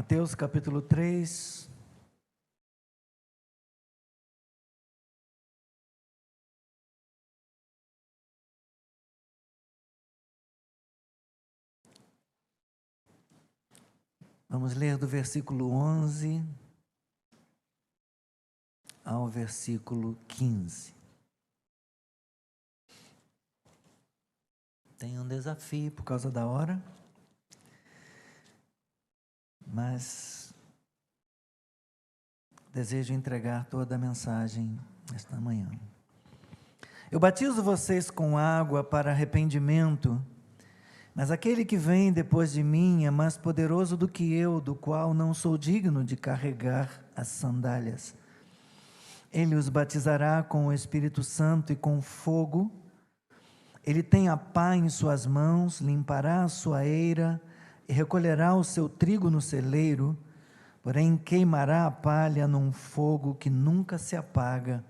Mateus capítulo 3. Vamos ler do versículo 11 ao versículo 15. Tem um desafio por causa da hora, mas desejo entregar toda a mensagem esta manhã. Eu batizo vocês com água para arrependimento, mas aquele que vem depois de mim é mais poderoso do que eu, do qual não sou digno de carregar as sandálias. Ele os batizará com o Espírito Santo e com fogo. Ele tem a pá em suas mãos, limpará a sua eira e recolherá o seu trigo no celeiro, porém queimará a palha num fogo que nunca se apaga.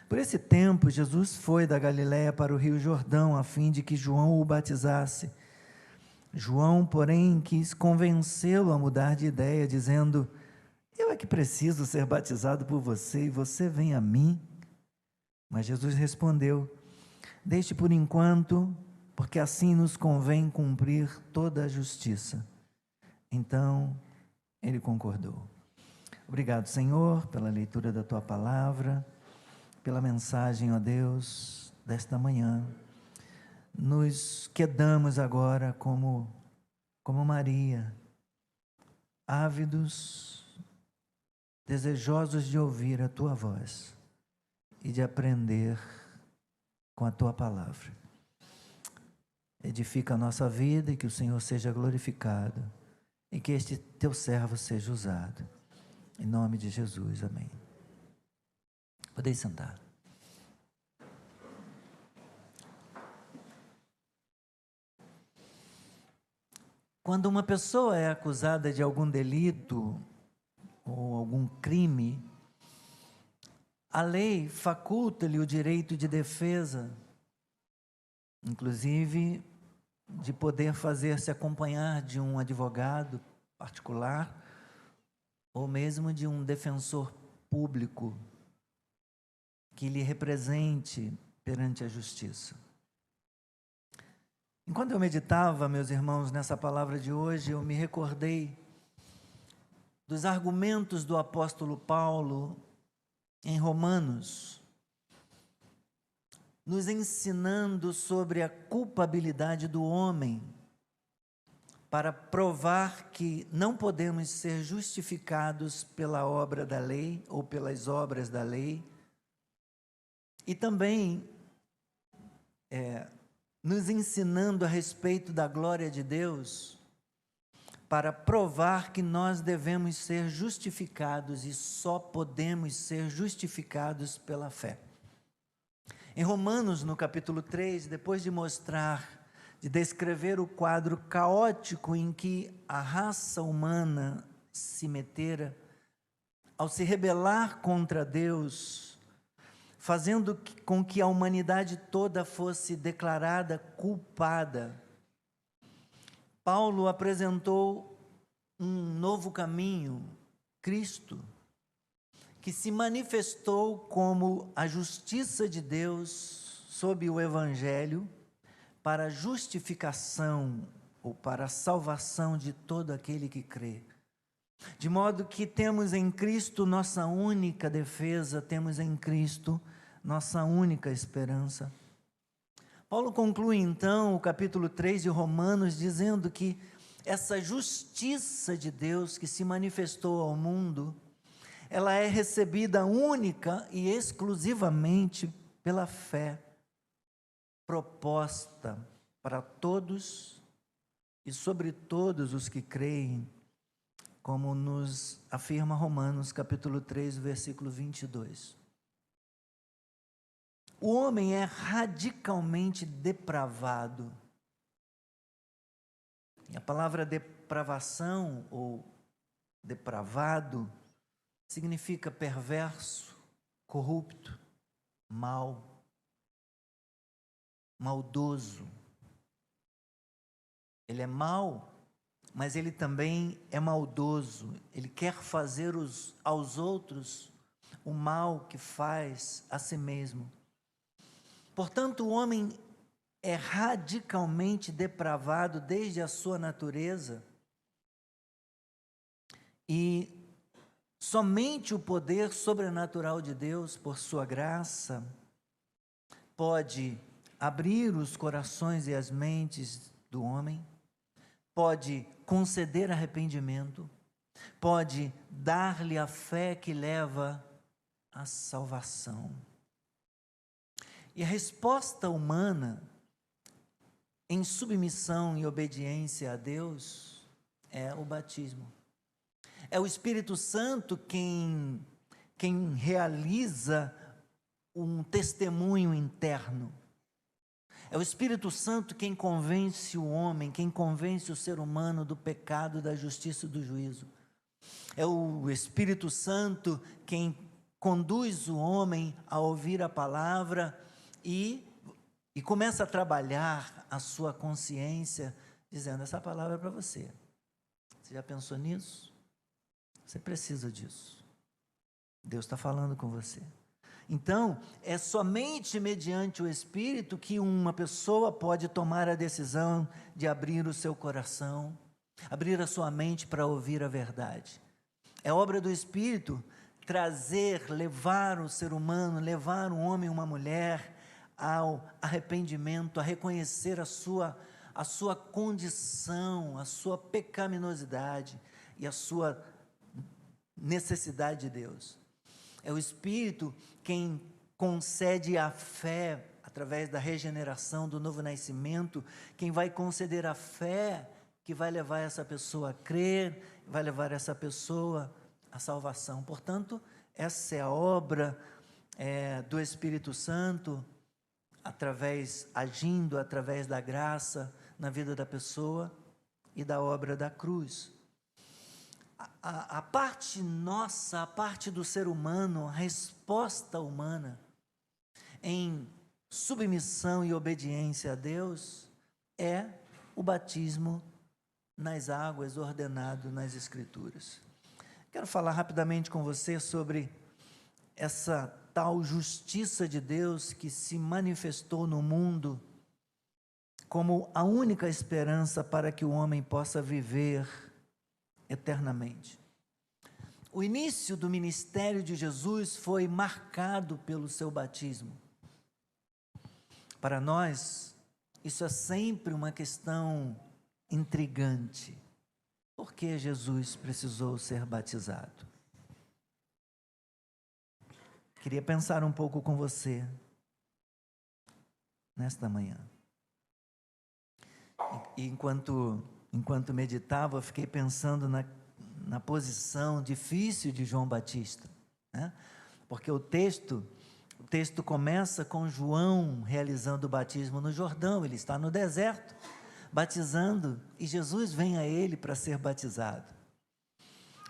Por esse tempo, Jesus foi da Galiléia para o rio Jordão, a fim de que João o batizasse. João, porém, quis convencê-lo a mudar de ideia, dizendo: eu é que preciso ser batizado por você, e você vem a mim? Mas Jesus respondeu: deixe por enquanto, porque assim nos convém cumprir toda a justiça. Então, ele concordou. Obrigado, Senhor, pela leitura da Tua palavra, pela mensagem, ó Deus, desta manhã. Nos quedamos agora como Maria, ávidos, desejosos de ouvir a Tua voz e de aprender com a Tua palavra. Edifica a nossa vida e que o Senhor seja glorificado e que este Teu servo seja usado. Em nome de Jesus, amém. Podeis sentar. Quando uma pessoa é acusada de algum delito ou algum crime, a lei faculta-lhe o direito de defesa, inclusive de poder fazer-se acompanhar de um advogado particular ou mesmo de um defensor público que lhe represente perante a justiça. Enquanto eu meditava, meus irmãos, nessa palavra de hoje, eu me recordei dos argumentos do apóstolo Paulo em Romanos, nos ensinando sobre a culpabilidade do homem, para provar que não podemos ser justificados pela obra da lei ou pelas obras da lei, e também nos ensinando a respeito da glória de Deus, para provar que nós devemos ser justificados e só podemos ser justificados pela fé. Em Romanos, no capítulo 3, depois de descrever o quadro caótico em que a raça humana se metera, ao se rebelar contra Deus, fazendo com que a humanidade toda fosse declarada culpada, Paulo apresentou um novo caminho, Cristo, que se manifestou como a justiça de Deus sob o Evangelho para a justificação ou para a salvação de todo aquele que crê. De modo que temos em Cristo nossa única defesa, temos em Cristo nossa única esperança. Paulo conclui então o capítulo 3 de Romanos dizendo que essa justiça de Deus que se manifestou ao mundo, ela é recebida única e exclusivamente pela fé, proposta para todos e sobre todos os que creem, como nos afirma Romanos capítulo 3, versículo 22. O homem é radicalmente depravado. E a palavra depravação ou depravado significa perverso, corrupto, mau, maldoso. Ele é mau mas ele também é maldoso, ele quer fazer aos outros o mal que faz a si mesmo. Portanto, o homem é radicalmente depravado desde a sua natureza, e somente o poder sobrenatural de Deus, por sua graça, pode abrir os corações e as mentes do homem, pode conceder arrependimento, pode dar-lhe a fé que leva à salvação. E a resposta humana, em submissão e obediência a Deus, é o batismo. É o Espírito Santo quem realiza um testemunho interno. É o Espírito Santo quem convence o homem, quem convence o ser humano do pecado, da justiça e do juízo. É o Espírito Santo quem conduz o homem a ouvir a palavra e começa a trabalhar a sua consciência, dizendo: essa palavra é para você. Você já pensou nisso? Você precisa disso. Deus está falando com você. Então, é somente mediante o Espírito que uma pessoa pode tomar a decisão de abrir o seu coração, abrir a sua mente para ouvir a verdade. É obra do Espírito trazer, levar o ser humano, levar um homem e uma mulher ao arrependimento, a reconhecer a sua condição, a sua pecaminosidade e a sua necessidade de Deus. É o Espírito quem concede a fé, através da regeneração, do novo nascimento, quem vai conceder a fé que vai levar essa pessoa a crer, vai levar essa pessoa à salvação. Portanto, essa é a obra do Espírito Santo, agindo através da graça na vida da pessoa e da obra da cruz. A parte nossa, a parte do ser humano, a resposta humana em submissão e obediência a Deus é o batismo nas águas ordenado nas Escrituras. Quero falar rapidamente com você sobre essa tal justiça de Deus que se manifestou no mundo como a única esperança para que o homem possa viver eternamente. O início do ministério de Jesus foi marcado pelo seu batismo. Para nós, isso é sempre uma questão intrigante. Por que Jesus precisou ser batizado? Queria pensar um pouco com você nesta manhã. E enquanto meditava, eu fiquei pensando na posição difícil de João Batista, né? Porque o texto começa com João realizando o batismo no Jordão. Ele está no deserto, batizando, e Jesus vem a ele para ser batizado.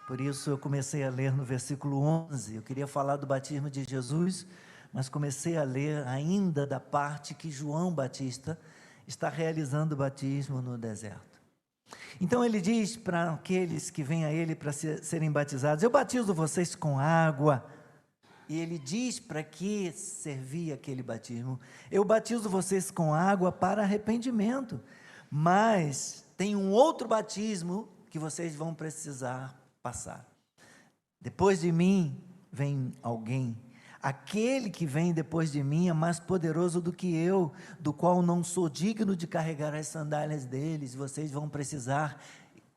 Por isso eu comecei a ler no versículo 11, eu queria falar do batismo de Jesus, mas comecei a ler ainda da parte que João Batista está realizando o batismo no deserto. Então ele diz para aqueles que vêm a ele para serem batizados: eu batizo vocês com água. E ele diz para que servia aquele batismo: eu batizo vocês com água para arrependimento, mas tem um outro batismo que vocês vão precisar passar. Depois de mim vem alguém, aquele que vem depois de mim é mais poderoso do que eu, do qual não sou digno de carregar as sandálias deles. Vocês vão precisar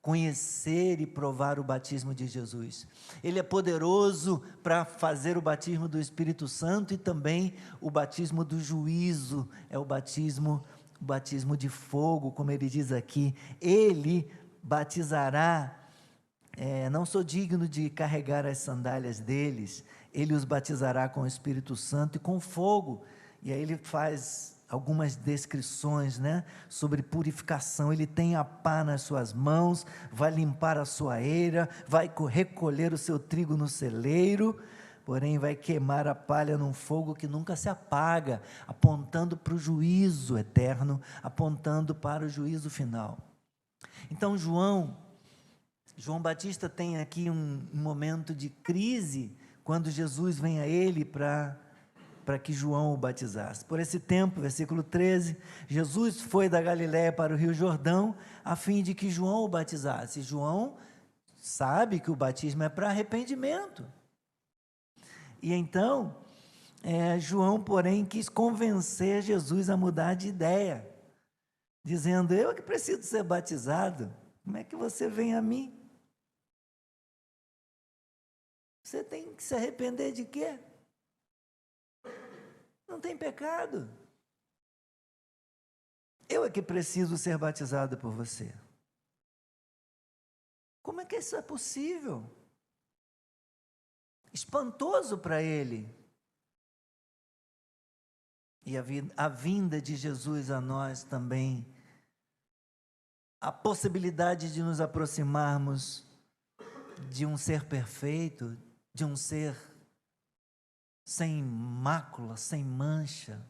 conhecer e provar o batismo de Jesus. Ele é poderoso para fazer o batismo do Espírito Santo e também o batismo do juízo, é o batismo de fogo, como ele diz aqui. Ele batizará, não sou digno de carregar as sandálias deles, ele os batizará com o Espírito Santo e com fogo. E aí ele faz algumas descrições, né, sobre purificação. Ele tem a pá nas suas mãos, vai limpar a sua eira, vai recolher o seu trigo no celeiro, porém vai queimar a palha num fogo que nunca se apaga, apontando para o juízo eterno, apontando para o juízo final. Então João João Batista tem aqui um momento de crise, quando Jesus vem a ele para que João o batizasse. Por esse tempo, versículo 13, Jesus foi da Galiléia para o Rio Jordão, a fim de que João o batizasse. João sabe que o batismo é para arrependimento. E então, João, porém, quis convencer Jesus a mudar de ideia, dizendo: eu que preciso ser batizado, como é que você vem a mim? Você tem que se arrepender de quê? Não tem pecado. Eu é que preciso ser batizado por você. Como é que isso é possível? Espantoso para ele. E a vinda de Jesus a nós também, a possibilidade de nos aproximarmos de um ser perfeito, de um ser sem mácula, sem mancha,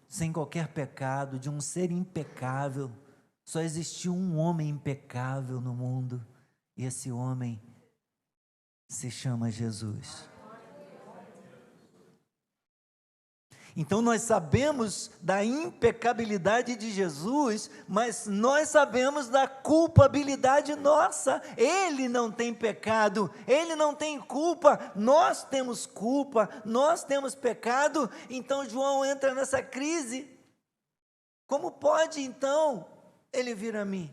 sem qualquer pecado, de um ser impecável. Só existiu um homem impecável no mundo, e esse homem se chama Jesus. Então nós sabemos da impecabilidade de Jesus, mas nós sabemos da culpabilidade nossa. Ele não tem pecado, ele não tem culpa, nós temos culpa, nós temos pecado. Então João entra nessa crise. Como pode então ele vir a mim?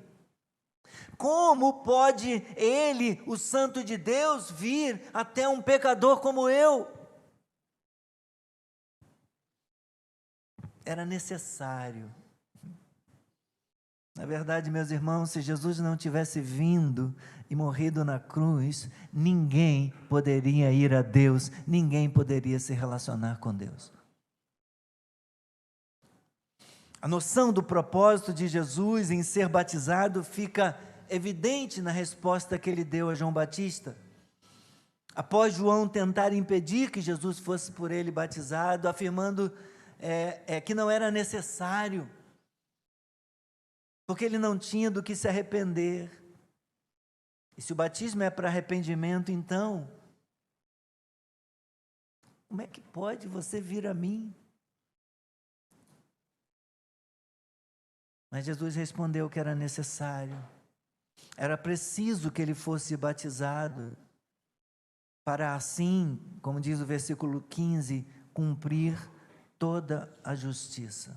Como pode ele, o Santo de Deus, vir até um pecador como eu? Era necessário. Na verdade, meus irmãos, se Jesus não tivesse vindo e morrido na cruz, ninguém poderia ir a Deus, ninguém poderia se relacionar com Deus. A noção do propósito de Jesus em ser batizado fica evidente na resposta que ele deu a João Batista. Após João tentar impedir que Jesus fosse por ele batizado, afirmando que não era necessário, porque ele não tinha do que se arrepender. E se o batismo é para arrependimento, então, como é que pode você vir a mim? Mas Jesus respondeu que era necessário, era preciso que ele fosse batizado, para assim, como diz o versículo 15, cumprir toda a justiça.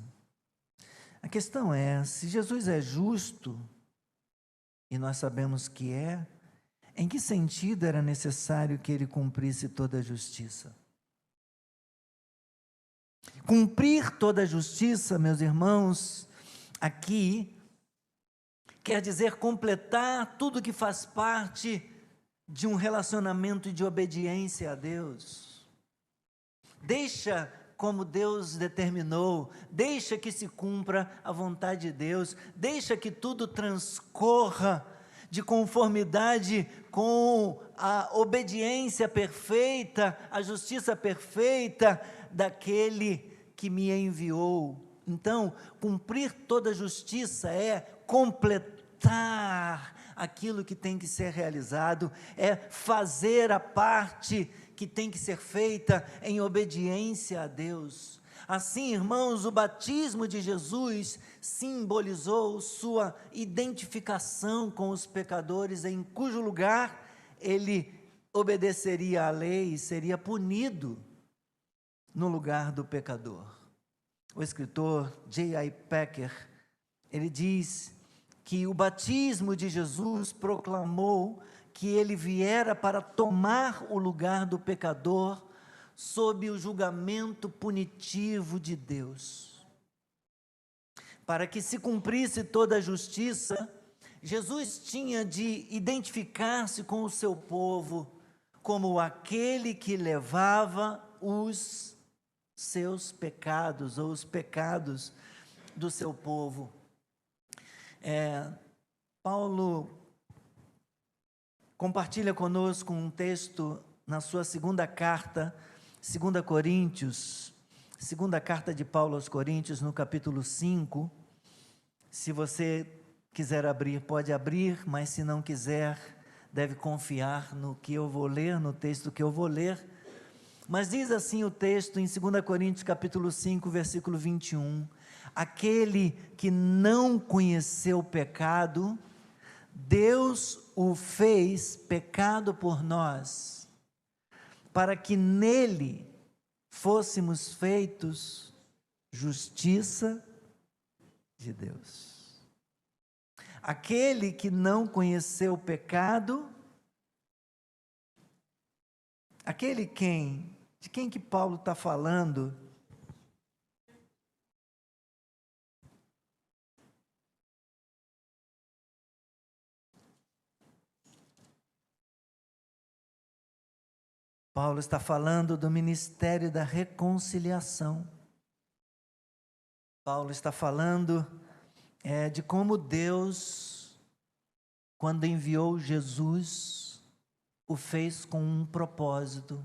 A questão é, se Jesus é justo, e nós sabemos que em que sentido era necessário que ele cumprisse toda a justiça? Cumprir toda a justiça, meus irmãos, aqui, quer dizer completar tudo que faz parte de um relacionamento de obediência a Deus. Deixa como Deus determinou, deixa que se cumpra a vontade de Deus, deixa que tudo transcorra de conformidade com a obediência perfeita, a justiça perfeita daquele que me enviou. Então, cumprir toda a justiça é completar aquilo que tem que ser realizado, é fazer a parte que tem que ser feita em obediência a Deus. Assim, irmãos, o batismo de Jesus simbolizou sua identificação com os pecadores, em cujo lugar ele obedeceria à lei e seria punido no lugar do pecador. O escritor J.I. Packer, ele diz que o batismo de Jesus proclamou que ele viera para tomar o lugar do pecador sob o julgamento punitivo de Deus. Para que se cumprisse toda a justiça, Jesus tinha de identificar-se com o seu povo como aquele que levava os seus pecados, ou os pecados do seu povo. Paulo compartilha conosco um texto na sua segunda carta, 2 Coríntios, segunda carta de Paulo aos Coríntios, no capítulo 5. Se você quiser abrir, pode abrir, mas se não quiser, deve confiar no que eu vou ler, no texto que eu vou ler. Mas diz assim o texto em 2 Coríntios capítulo 5, versículo 21, aquele que não conheceu o pecado, Deus o fez pecado por nós, para que nele fôssemos feitos justiça de Deus. Aquele que não conheceu o pecado, de quem que Paulo está falando? Paulo está falando do ministério da reconciliação. Paulo está falando de como Deus, quando enviou Jesus, o fez com um propósito.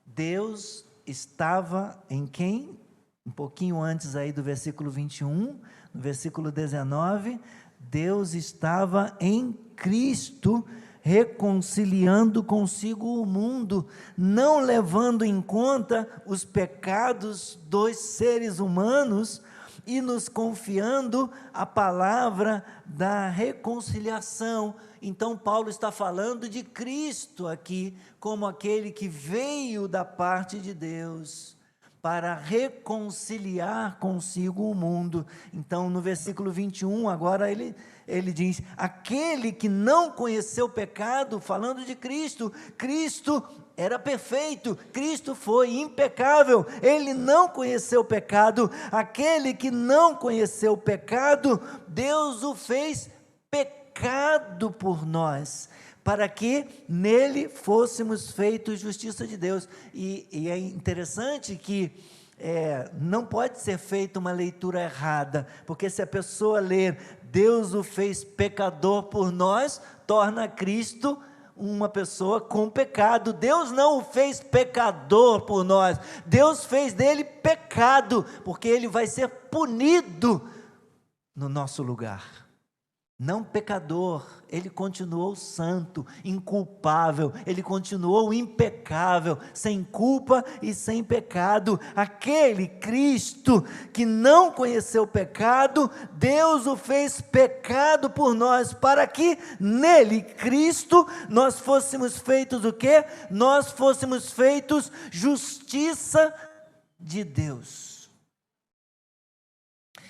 Deus estava em quem? Um pouquinho antes aí do versículo 21, no versículo 19, Deus estava em Cristo, reconciliando consigo o mundo, não levando em conta os pecados dos seres humanos, e nos confiando a palavra da reconciliação. Então Paulo está falando de Cristo aqui, como aquele que veio da parte de Deus, para reconciliar consigo o mundo. Então no versículo 21, agora ele diz, aquele que não conheceu o pecado, falando de Cristo, Cristo era perfeito, Cristo foi impecável, ele não conheceu o pecado, aquele que não conheceu o pecado, Deus o fez pecado por nós, para que nele fôssemos feitos justiça de Deus. E é interessante que não pode ser feita uma leitura errada, porque se a pessoa ler, Deus o fez pecador por nós, torna Cristo uma pessoa com pecado. Deus não o fez pecador por nós, Deus fez dele pecado, porque ele vai ser punido no nosso lugar. Não pecador, ele continuou santo, inculpável, ele continuou impecável, sem culpa e sem pecado. Aquele Cristo que não conheceu o pecado, Deus o fez pecado por nós, para que nele, Cristo, nós fôssemos feitos o quê? Nós fôssemos feitos justiça de Deus.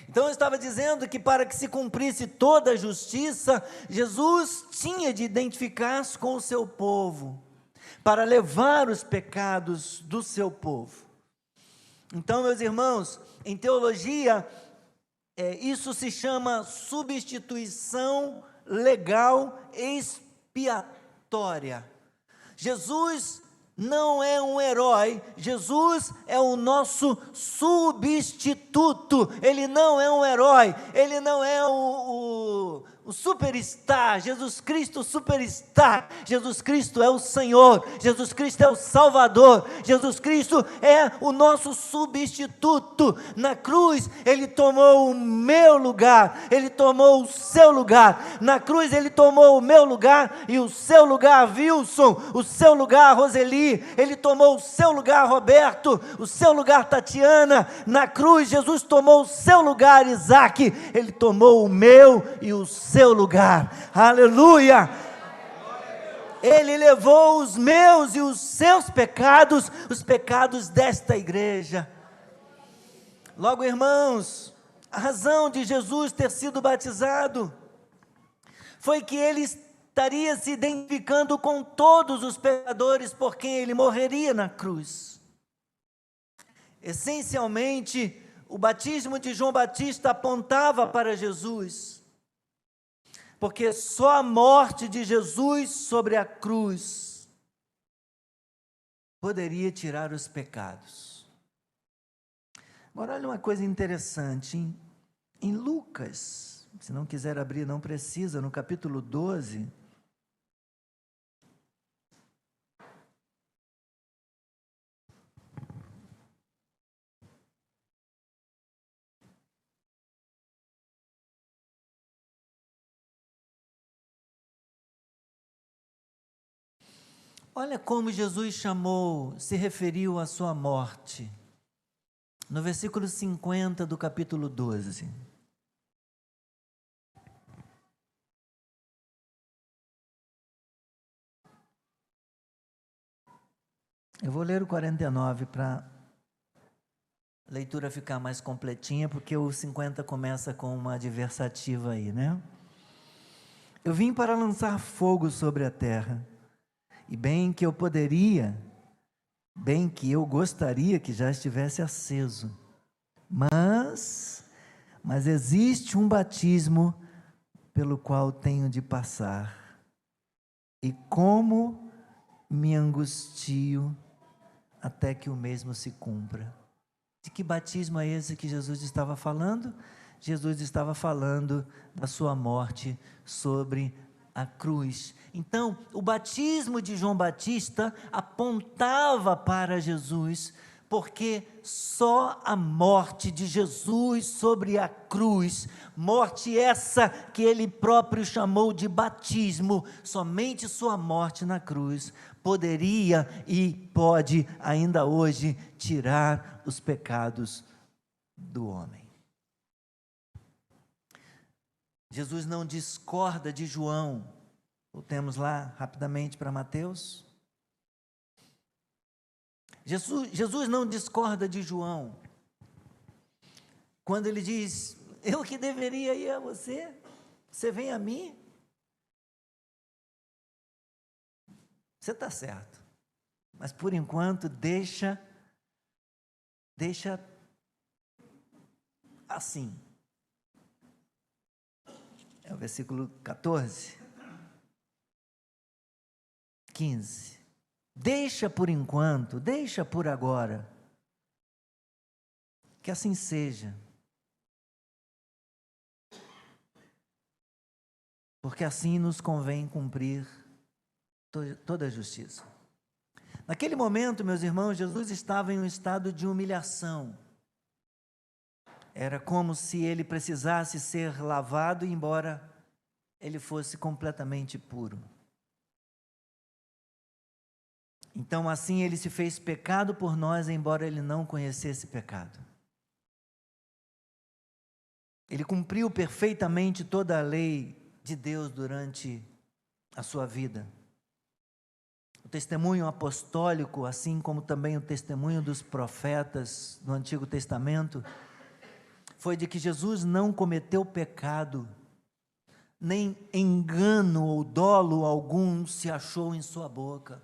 Então eu estava dizendo que para que se cumprisse toda a justiça, Jesus tinha de identificar-se com o seu povo, para levar os pecados do seu povo. Então, meus irmãos, em teologia, isso se chama substituição legal expiatória. Jesus não é um herói, Jesus é o nosso substituto. Ele não é um herói, ele não é o superstar, Jesus Cristo superstar. Jesus Cristo é o Senhor, Jesus Cristo é o Salvador, Jesus Cristo é o nosso substituto. Na cruz ele tomou o meu lugar, ele tomou o seu lugar. Na cruz ele tomou o meu lugar e o seu lugar, Wilson, o seu lugar, Roseli, ele tomou o seu lugar, Roberto, o seu lugar, Tatiana. Na cruz Jesus tomou o seu lugar, Isaac, ele tomou o meu e o seu lugar. Aleluia! Ele levou os meus e os seus pecados, os pecados desta igreja. Logo, irmãos, a razão de Jesus ter sido batizado foi que ele estaria se identificando com todos os pecadores por quem ele morreria na cruz. Essencialmente, o batismo de João Batista apontava para Jesus, porque só a morte de Jesus sobre a cruz poderia tirar os pecados. Agora, olha uma coisa interessante, em Lucas, se não quiser abrir, não precisa, no capítulo 12, Olha como Jesus se referiu à sua morte. No versículo 50 do capítulo 12. Eu vou ler o 49 para a leitura ficar mais completinha, porque o 50 começa com uma adversativa aí, né? Eu vim para lançar fogo sobre a terra, e bem que eu gostaria que já estivesse aceso. Mas existe um batismo pelo qual tenho de passar, e como me angustio até que o mesmo se cumpra. De que batismo é esse que Jesus estava falando? Jesus estava falando da sua morte sobre a cruz. Então, o batismo de João Batista apontava para Jesus, porque só a morte de Jesus sobre a cruz, morte essa que ele próprio chamou de batismo, somente sua morte na cruz poderia e pode ainda hoje tirar os pecados do homem. Jesus não discorda de João. Voltemos lá rapidamente para Mateus. Jesus não discorda de João. Quando ele diz, eu que deveria ir a você, você vem a mim? Você está certo. Mas por enquanto deixa assim. É o versículo 14, 15. Deixa por enquanto, deixa por agora. Que assim seja. Porque assim nos convém cumprir toda a justiça. Naquele momento, meus irmãos, Jesus estava em um estado de humilhação. Era como se ele precisasse ser lavado, embora ele fosse completamente puro. Então, assim, ele se fez pecado por nós, embora ele não conhecesse pecado. Ele cumpriu perfeitamente toda a lei de Deus durante a sua vida. O testemunho apostólico, assim como também o testemunho dos profetas do Antigo Testamento, foi de que Jesus não cometeu pecado, nem engano ou dolo algum se achou em sua boca.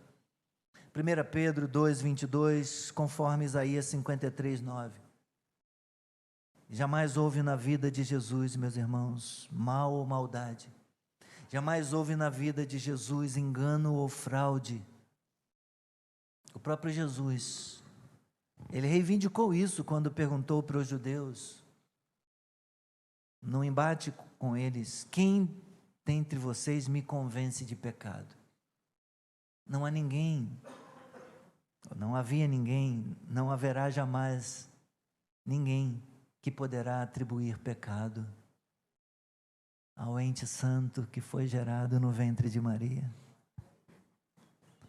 1 Pedro 2:22, conforme Isaías 53:9. Jamais houve na vida de Jesus, meus irmãos, mal ou maldade. Jamais houve na vida de Jesus engano ou fraude. O próprio Jesus, ele reivindicou isso quando perguntou para os judeus, no embate com eles, quem dentre vocês me convence de pecado? Não há ninguém, não havia ninguém, não haverá jamais ninguém que poderá atribuir pecado ao ente santo que foi gerado no ventre de Maria.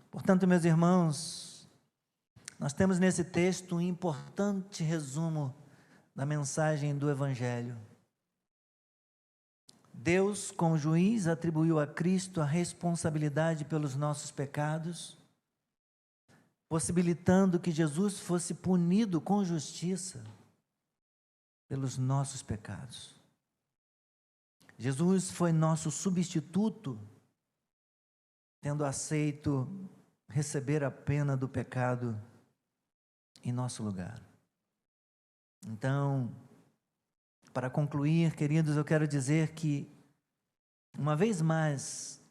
Portanto, meus irmãos, nós temos nesse texto um importante resumo da mensagem do Evangelho. Deus, como juiz, atribuiu a Cristo a responsabilidade pelos nossos pecados, possibilitando que Jesus fosse punido com justiça pelos nossos pecados. Jesus foi nosso substituto, tendo aceito receber a pena do pecado em nosso lugar. Então, para concluir, queridos, eu quero dizer que, uma vez mais,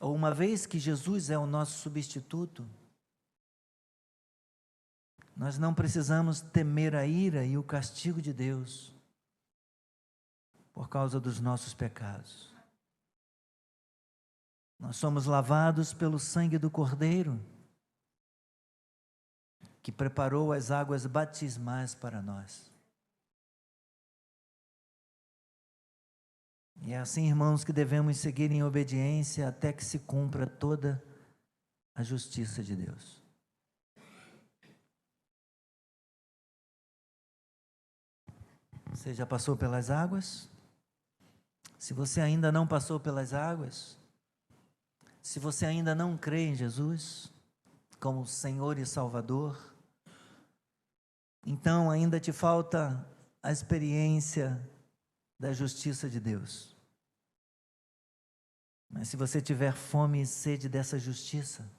ou uma vez que Jesus é o nosso substituto, nós não precisamos temer a ira e o castigo de Deus por causa dos nossos pecados. Nós somos lavados pelo sangue do Cordeiro, que preparou as águas batismais para nós. E é assim, irmãos, que devemos seguir em obediência até que se cumpra toda a justiça de Deus. Você já passou pelas águas? Se você ainda não passou pelas águas, se você ainda não crê em Jesus como Senhor e Salvador, então ainda te falta a experiência da justiça de Deus. Mas se você tiver fome e sede dessa justiça,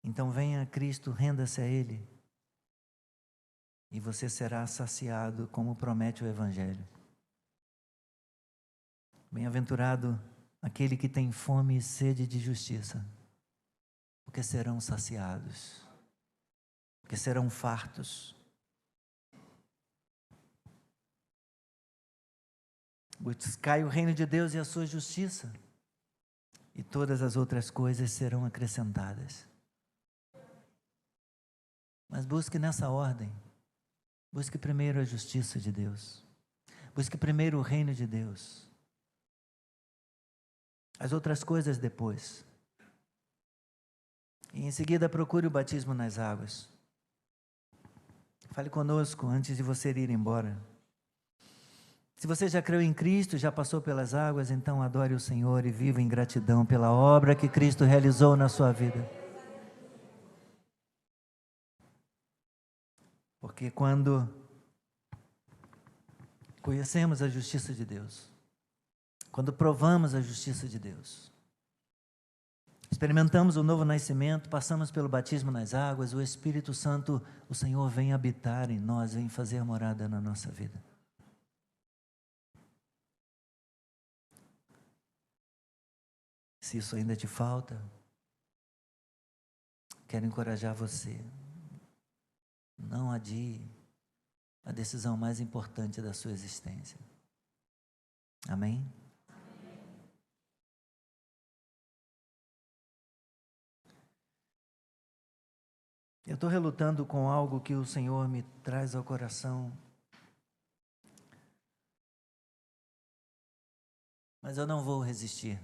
então venha a Cristo, renda-se a Ele, e você será saciado, como promete o Evangelho. Bem-aventurado aquele que tem fome e sede de justiça, porque serão saciados, porque serão fartos. Buscai o reino de Deus e a sua justiça, e todas as outras coisas serão acrescentadas. Mas busque nessa ordem. Busque primeiro a justiça de Deus. Busque primeiro o reino de Deus. As outras coisas depois. E em seguida procure o batismo nas águas. Fale conosco antes de você ir embora. Se você já creu em Cristo, já passou pelas águas, então adore o Senhor e viva em gratidão pela obra que Cristo realizou na sua vida. Porque quando conhecemos a justiça de Deus, quando provamos a justiça de Deus, experimentamos o novo nascimento, passamos pelo batismo nas águas, o Espírito Santo, o Senhor vem habitar em nós, vem fazer morada na nossa vida. Se isso ainda te falta, quero encorajar você. Não adie a decisão mais importante da sua existência. Amém? Eu estou relutando com algo que o Senhor me traz ao coração. Mas eu não vou resistir.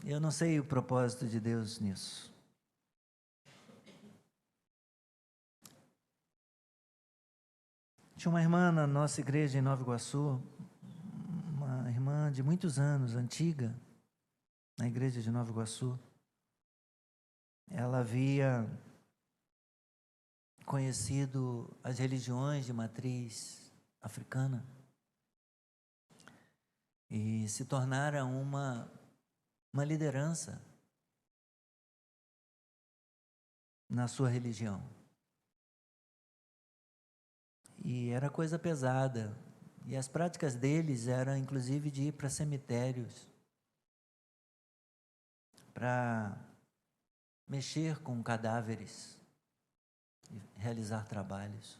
Eu não sei o propósito de Deus nisso. Tinha uma irmã na nossa igreja em Nova Iguaçu, uma irmã de muitos anos, antiga, na igreja de Nova Iguaçu. Ela havia conhecido as religiões de matriz africana e se tornara uma liderança na sua religião. E era coisa pesada. E as práticas deles eram, inclusive, de ir para cemitérios para mexer com cadáveres e realizar trabalhos.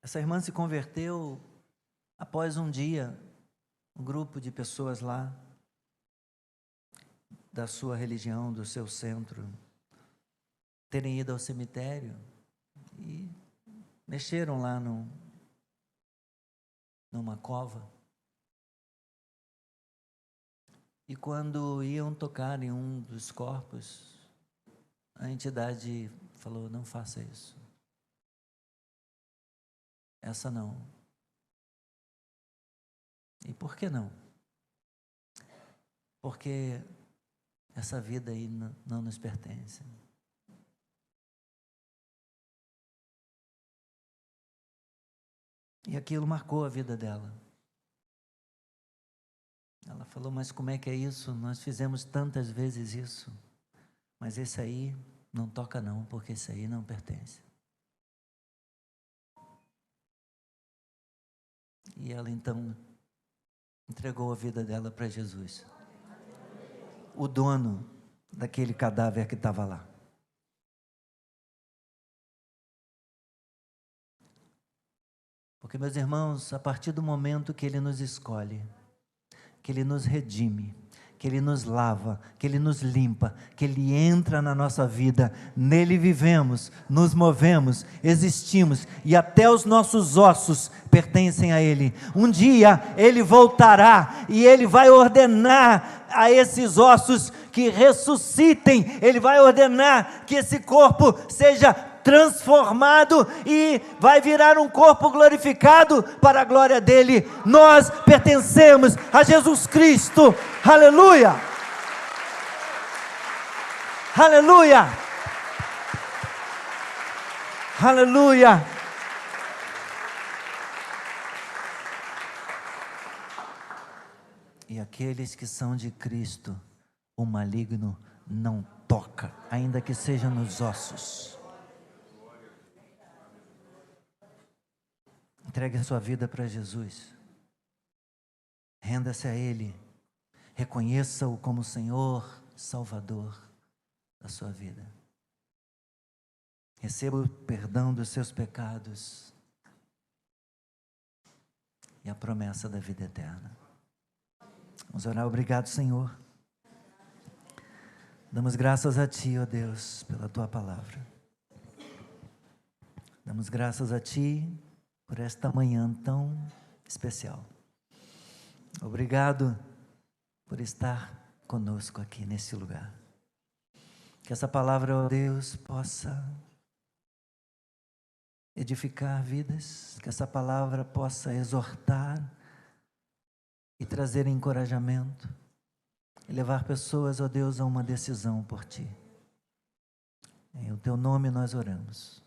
Essa irmã se converteu após um dia, um grupo de pessoas lá, da sua religião, do seu centro, terem ido ao cemitério e mexeram lá numa cova. E quando iam tocar em um dos corpos, a entidade falou: não faça isso. Essa não. E por que não? Porque essa vida aí não nos pertence. E aquilo marcou a vida dela. Ela falou: mas como é que é isso? Nós fizemos tantas vezes isso. Mas esse aí não toca não, porque esse aí não pertence. E ela então entregou a vida dela para Jesus, o dono daquele cadáver que estava lá. Porque, meus irmãos, a partir do momento que Ele nos escolhe, que Ele nos redime, que Ele nos lava, que Ele nos limpa, que Ele entra na nossa vida, nele vivemos, nos movemos, existimos, e até os nossos ossos pertencem a Ele. Um dia Ele voltará, e Ele vai ordenar a esses ossos que ressuscitem, Ele vai ordenar que esse corpo seja transformado e vai virar um corpo glorificado para a glória dele. Nós pertencemos a Jesus Cristo. Aleluia! Aleluia! Aleluia! E aqueles que são de Cristo, o maligno não toca, ainda que seja nos ossos. Entregue a sua vida para Jesus, renda-se a Ele, reconheça-o como Senhor, Salvador da sua vida, receba o perdão dos seus pecados e a promessa da vida eterna. Vamos orar. Obrigado, Senhor, damos graças a Ti, ó Deus, pela Tua palavra, damos graças a Ti por esta manhã tão especial. Obrigado por estar conosco aqui nesse lugar. Que essa palavra, ó Deus, possa edificar vidas, que essa palavra possa exortar e trazer encorajamento, e levar pessoas, ó Deus, a uma decisão por Ti. Em o Teu nome nós oramos.